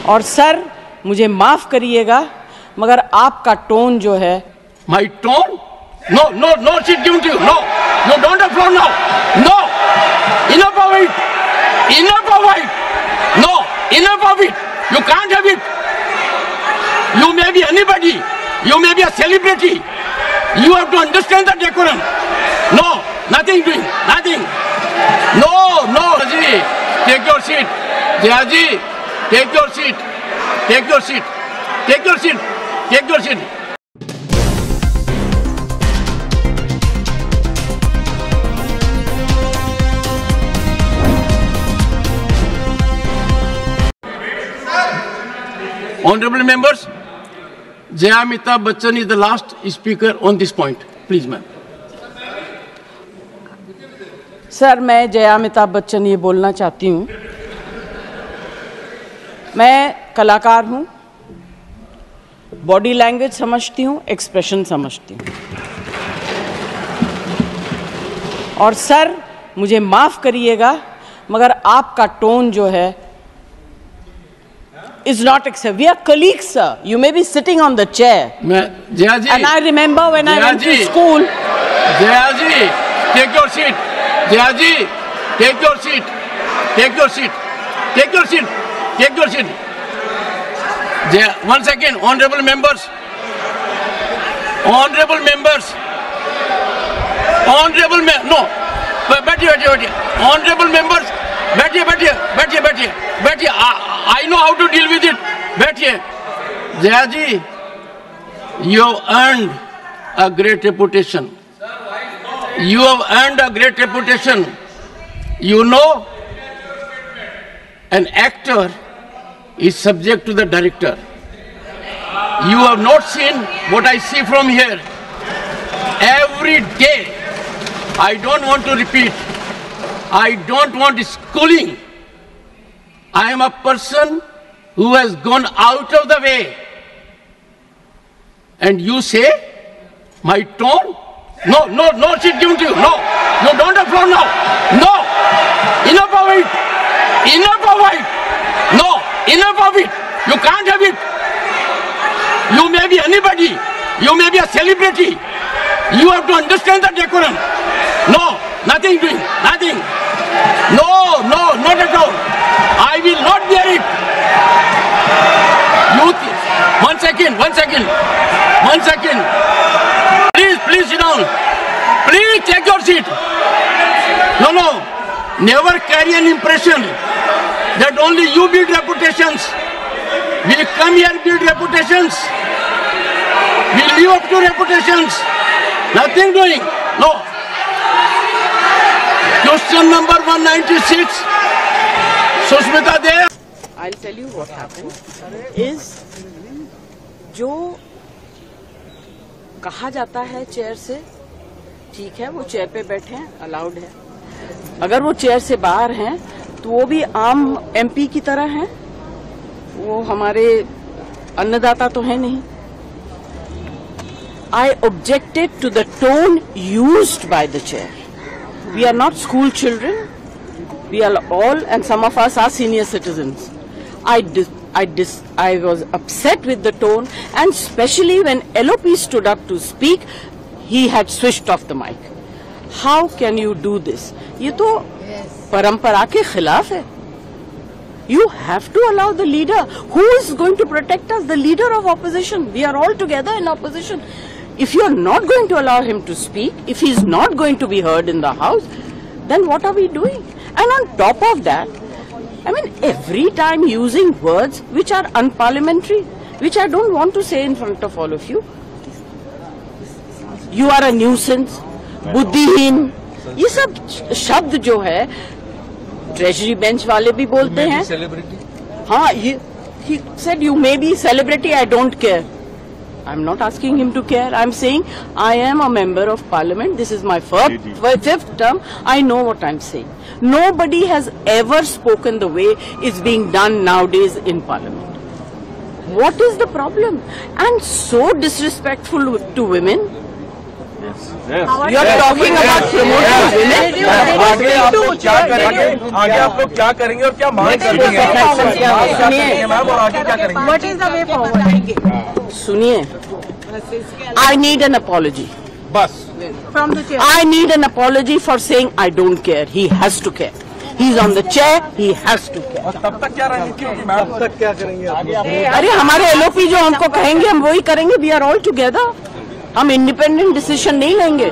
और सर मुझे माफ करिएगा मगर आपका टोन जो है My tone? No, no, no shit given to you. No, you don't have floor now. No, enough of it. Enough of it. No, enough of it. You can't have it. You may be anybody. You may be a celebrity. You have to understand the decorum. No, nothing doing. Nothing. No, no. Jayaji, take your seat. Jayaji, take your seat. Take your seat. Take your seat. Take your seat. Honorable members, Jaya Amitabh Bachchan is the last speaker on this point. Please, ma'am. Sir मैं जया अमिताभ बच्चन ये बोलना चाहती हूँ, मैं कलाकार हूँ, body language समझती हूँ, एक्सप्रेशन समझती हूँ और सर मुझे माफ़ करिएगा मगर आपका टोन जो है is not acceptable. We are colleagues, sir. You may be sitting on the chair. Jayaji. And I remember when I went to school. Jayaji, take your seat. Jayaji, take your seat. Take your seat. Take your seat. Take your seat. One second, honorable members. Honorable members. Honorable no. Honorable members. बैठिए I know how to deal with it. बैठिए. Jayaji, you have earned a great reputation. You have earned a great reputation. You know, an actor is subject to the director. You have not seen what I see from here. Every day, I don't want to repeat. I don't want schooling. I am a person who has gone out of the way. And you say, my tone? No shit given to you. No, you don't have floor now. No, enough of it. Enough of it. No, enough of it. You can't have it. You may be anybody. You may be a celebrity. You have to understand the decorum. No, nothing doing. Nothing. No, not at all. I will not bear it. One second. Please sit down. Please take your seat. No. Never carry an impression that only you build reputations. We come here build reputations. We live up to reputations. Nothing doing. No. Question number 196. Sushmita Dev. I'll tell you what happened is जो कहा जाता है chair से, ठीक है, वो chair पे बैठे हैं, अलाउड है. अगर वो चेयर से बाहर हैं तो वो भी आम एमपी की तरह हैं. वो हमारे अन्नदाता तो है नहीं. I objected to the tone used by the chair. We are not school children. We are all, and some of us are senior citizens. I was upset with the tone, and especially when LOP stood up to speak, he had switched off the mic. How can you do this? ये तो परंपरा के खिलाफ है. You have to allow the leader. Who is going to protect us? The leader of opposition. We are all together in opposition. If you are not going to allow him to speak, if he is not going to be heard in the house, then what are we doing? And on top of that, I mean, every time using words which are unparliamentary, which I don't want to say in front of all of you. You are a nuisance, बुद्धिहीन, ये सब शब्द जो है treasury bench वाले भी बोलते हैं. हाँ, he said you may be celebrity, I don't care. I'm not asking him to care. I'm saying I am a member of parliament. This is my fifth term. I know what I'm saying. Nobody has ever spoken the way it's being done nowadays in parliament. What is the problem? And so disrespectful to women. You are talking about promoting women. आगे आप लोग क्या करेंगे? आगे आप लोग क्या करेंगे और क्या मांग करेंगे? मैम और आगे क्या करेंगे? What is the way forward? सुनिए, I need an apology. बस From the chair. I need an apology for saying I don't care. He has to care. He's on the chair. He has to care. और तब तक क्या रणनीति होगी ma'am? तब तक क्या करेंगे? अरे हमारे एलओपी जो हमको कहेंगे हम वही करेंगे. We are all together. हम इंडिपेंडेंट डिसीजन नहीं लेंगे.